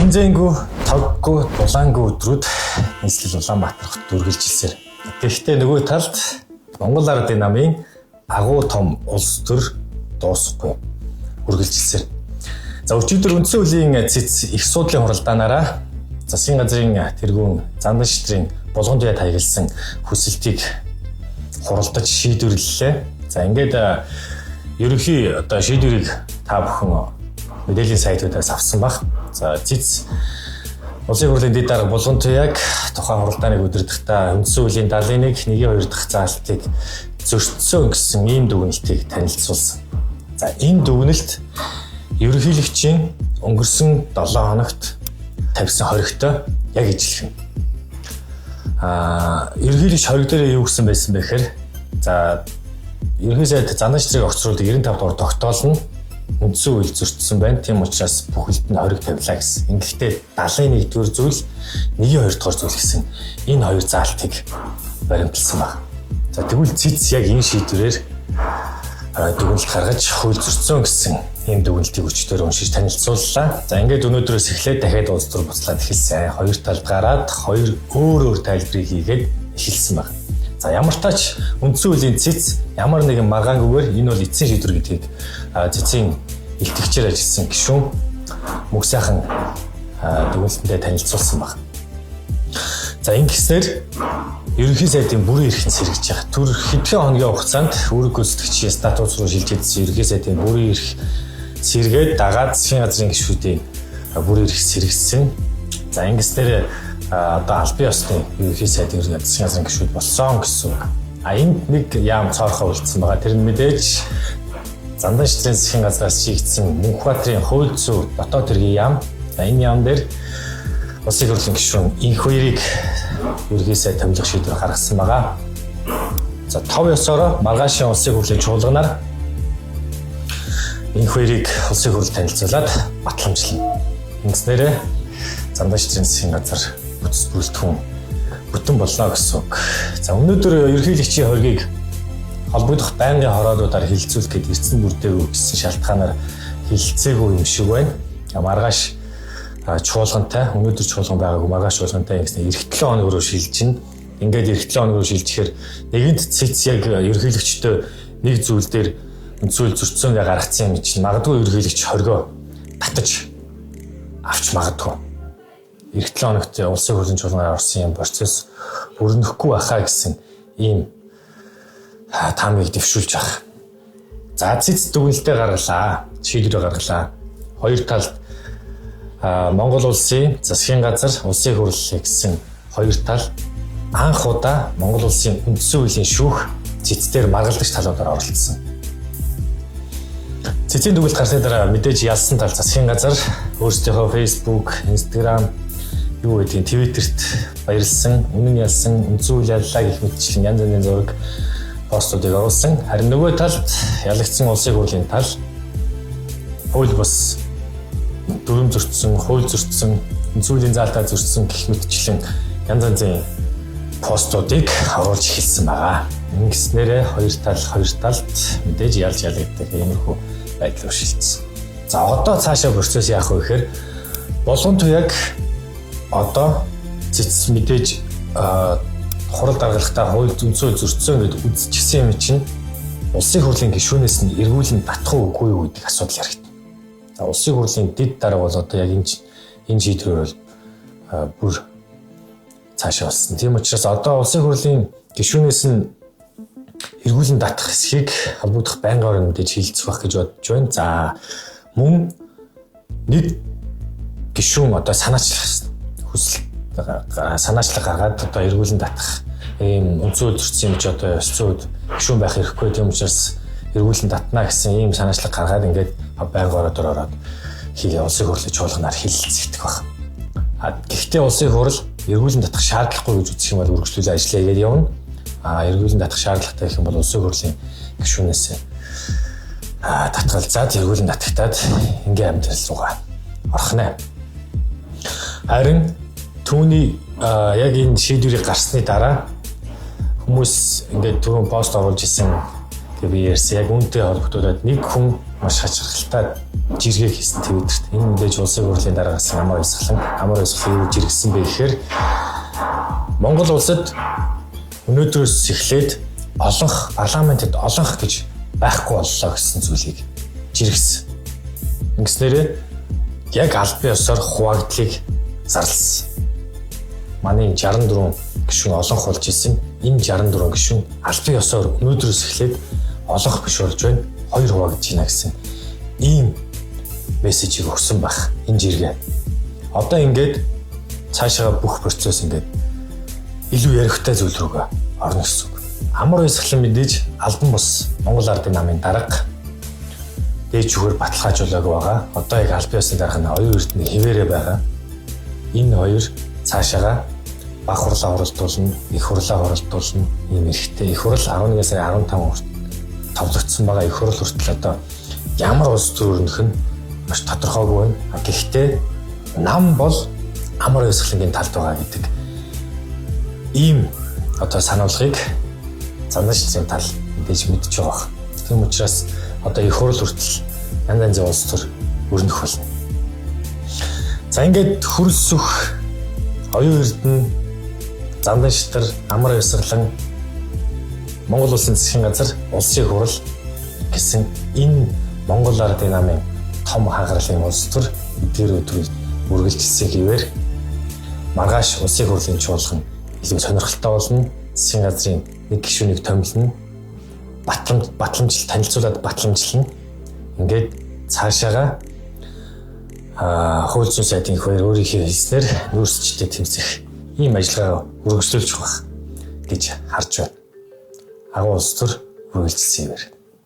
Янзэнгүй, тавгүй, дулаангүй өдрүүд нийслэл Улаанбаатар хотод үргэлжилсээр. Гэхдээ нөгөө талд Монгол Ардын намын агуу том улс төр дуусахгүй үргэлжилсээр. За өчигдөр үндсэн хуулийн цэц их судлын хуралдаанаараа засгийн газрын тэргүүн Зандан шитрийн болгон туяад хаягдсан хүсэлтийг хуралдаж шийдвэрлэлээ. За ингээд ерөнхий шийдвэрийг та бүхэн мэдээллийн сайтуудаас авсан баг. За цэц улсын хурлын дэд дарга болгон туяаг тухайн хуралдааныг удирдахдаа үндсэн хуулийн 71, 1-2 дахь заалтыг зөрчсөн гэсэн ийм дүгнэлтийг танилцуулсан. За энэ дүгнэлт ерөнхийлөгчийн өнгөрсөн 7 хоногт тавьсан хоригтой яг ижилхэн. Ерөнхийлөгч хориг дээр юу гэсэн байсан бэ гэхээр за ерөнхий сайд Зандан шитрийг огцруулдаг 95 дугаар тогтоол нь үндсэн хууль зөрчсөн байна. Тийм учраас бүхэлд нь хориг тавилаа гэсэн. Ингэхдээ 71-р зүйл 1-2 дахь зүйл гэсэн энэ хоёр заалтыг баримталсан байна. За тэгвэл цэц яг энэ шийдвэрээр дүгнэлт гаргаж хууль зөрчсөн гэсэн ийм дүгнэлтийг өчигдөр уншиж танилцууллаа. За ингээд өнөөдрөөс эхлээд дахиад улс төр буцлаад эхэлсэн. Хоёр талд гараад хоёр өөр тайлбарыг хийгээд эхэлсэн байна. За ямар тач үндсэн хуулийн цэц ямар нэгэн маргаангүйгээр энэ бол эцсийн шийдвэр гэдгийг цэцийн илтгэгчээр ажилласан гишүүн мөнх сайхан дүгнэлтэндээ танилцуулсан байна. За ингэснээр ерөнхий сайдын бүрэн эрх нь сэргэж байгаа. Түр хэдхэн хоногийн хугацаанд үүрэг гүйцэтгэгчийн статус руу шилжүүлсэн ерөнхий сайдын бүрэн эрх сэргээд дагаад засгийн газрын гишүүдийн бүрэн эрх сэргэсэн. За ингэснээр албан ёсны ерөнхий сайдын засгийн газрын гишүүд болсон гэсэн үг. Энд нэг яам цоорхоо үлдсэн байгаа. Тэр нь мэдээж Зандан шитрийн засгийн газраас шийдсэн Мөнхбаатарын хууль зүйн дотоод хэргийн яам. За энэ яам дээр улсын хурлын гишүүн энэ хоёрыг ерөнхий сайд томилох шийдвэр гаргасан байгаа. За тов ёсоор маргаашийн улсын хурлын чуулганаар энэ хоёрыг улсын хурл танилцуулаад батламжлана. Ингэснээр Зандан шитрийн засгийн газар бүтэц бүтэн болно гэсэн үг. За өнөөдөр ерөнхийлөгчийн хоргийг холбогдох байнгын хороодуудаар хилцүүлэх гээд эрдэнэ бүрдээгүй гэсэн шалтгаанаар хилцээгүй юм шиг байна. Маргааш чуулгантай өнөөдөр чуулган байгаагүй маргааш чуулгантай ингэснээр эх 7 хоног руу шилжинэ. Ингээд эх 7 хоног руу шилжихээр нэгэнт цэц яг ерөнхийлөгчтэй нэг зүйл дээр зүйл зөрчсөн гэж гаргацсан юм чинь магадгүй ерөнхийлөгч хоргоо татаж авч магадгүй. Эх 7 хоногт улсын хурлын чуулганаар орсон юм процесс өрнөхгүй байхаа гэсэн ийм таамгийг дэвшүүлж байгаа. За цэц дүгнэлтээ гаргалаа. Шийдвэр гаргалаа. Хоёр талд Монгол улсын засгийн газар, улсын хурл гэсэн хоёр тал анх удаа Монгол улсын үндсэн хуулийн шүүх цэцээр маргалдагч талуудаар оролцсон. Цэцийн дүгнэлт гарсны дараа мэдээж ялсан тал засгийн газар өөрсдийнхөө Facebook, Instagram, Twitterт баярлсан, үнэн ялсан, үндсэн хууль яллаа гэх мэтчлэн янз бүрийн зураг постуудыг оруулсан. Харин нөгөө талд ялагдсан улсын хурлын тал хууль бус дүрм зөрчсөн, хууль зөрчсөн, үндсэн хуулийн заалтаа зөрчсөн гэх мэтчлэн янз бүрийн постуудыг оруулж эхэлсэн байгаа. Ингэснээр хоёр талд мэдээж ялж ялагддаг иймэрхүү байдал өршөлдсөн. За одоо цаашаа процесс яах вэ гэхээр болгон туяаг одоо цэц мэдээж хурал даргалахтаа хууль зөнцөө зөрчсөн гэдээ үзчихсэн юм чинь улсын хурлын гишүүнээс нь эргүүлэн татах уугүй юу гэдэг асуудал яригдана. За улсын хурлын дэд дарга бол одоо яг энэ шийдвэрээр бүр цаашаа болсон. Тийм учраас одоо улсын хурлын гишүүнээс нь эргүүлэн татах хэсгийг холбогдох байнгын орон мэдээж хилцэх байх гэж бодож байна. За мөн нэг гишүүн одоо санаачлах гаргаад одоо эргүүлэн татах ийм үндсэн хууль зөрчсөн юм чи одоо ёсцоо гишүүн байх хэрэггүй. Тийм учраас эргүүлэн татнаа гэсэн ийм санаачлах гаргаад ингээд байнгын ороод ороод улсын хурлын чуулганаар хилцэгдэх баг. Гэхдээ улсын хурл эргүүлэн татах шаардлагагүй гэж үзэх юм бол үргэлжлүүлэн ажиллая гэдээ явна. Эргүүлэн татах шаардлагатай гэх юм бол улсын хурлын гишүүнээс татгалзаад эргүүлэн татагтаад ингийн амьдрал руугаа орох нэ. Харин түүний яг энэ шийдвэрийг гарсны дараа хүмүүс ингээд түрүүн пост оруулж исэн би ярьсан яг үүнтэй холбогдуулаад нэг хүн маш хачирхалтай жиргээ хийсэн Твиттерт. Энэ мэдээж улсын хурлын дараагаас амар баясгалан юу жиргсэн бэ гэхээр Монгол улсад өнөөдрөөс эхлээд парламентэд олонх гэж байхгүй боллоо гэсэн зүйлийг жиргсэн. Ингэснээрээ яг албан ёсоор хуваагдлыг зарласан. Манай 64 гишүүн олонх болж исэн. Энэ 64 гишүүн албан ёсоор өнөөдрөөс эхлээд олонх биш болж байна. 2 хуваагдж байна гэсэн ийм мессежийг өгсөн байх энэ жиргээ. Одоо ингээд цаашаа бүх процесс ингээд илүү ярихтай зүйл рүүгээ орно гэсэн үг. Амар баясгалан мэдээж албан бус Монгол Ардын намын дарга дээд зүгээр баталгаажуулаагүй байгаа. Одоо яг албан ёсны дарга нь оюун эрдэнэ хэвээрээ байгаа. Энэ хоёр цаашаага баг хурлаа оролдуулна, их хурлаа оролдуулна. Ийм эрэхтэй их хурл 11 сарын 15 товлогдсон байгаа. Их хурл хүртэл одоо ямар улс төрийнх нь маш тодорхойгүй байна. Гэхдээ нам бол амар баясгалангийн талд байгаа гэдэг ийм одоо сануулгыг заншилсан тал мэдээж мэдж байгаа. Тийм учраас одоо их хурл хүртэл янз янзын улс төр өрнөх болно. За ингээд хөрөлсөх оюун эрдэнэ зандан шитар амар баясгалан Монгол улсын засгийн газар улсын хурл гэсэн энэ Монгол Ардын намын том хангалтын улс төр эдгээр өдрийг үргэлжилсэн хэвээр маргааш улсын хурлын чуулган илүү сонирхолтой болно. Засгийн газрын нэг гишүүнийг томилно. Батламжил танилцуулаад батламжлна. Ингээд цаашаага хууль зүйн сайдын их баяр өөрийнхөө хэлснээр нүүрсчтэй тэмцэх ийм ажиллагаа үргэлжлүүлж байгаа гэж харж байна. Агуу улс төр үргэлжилсэн юм.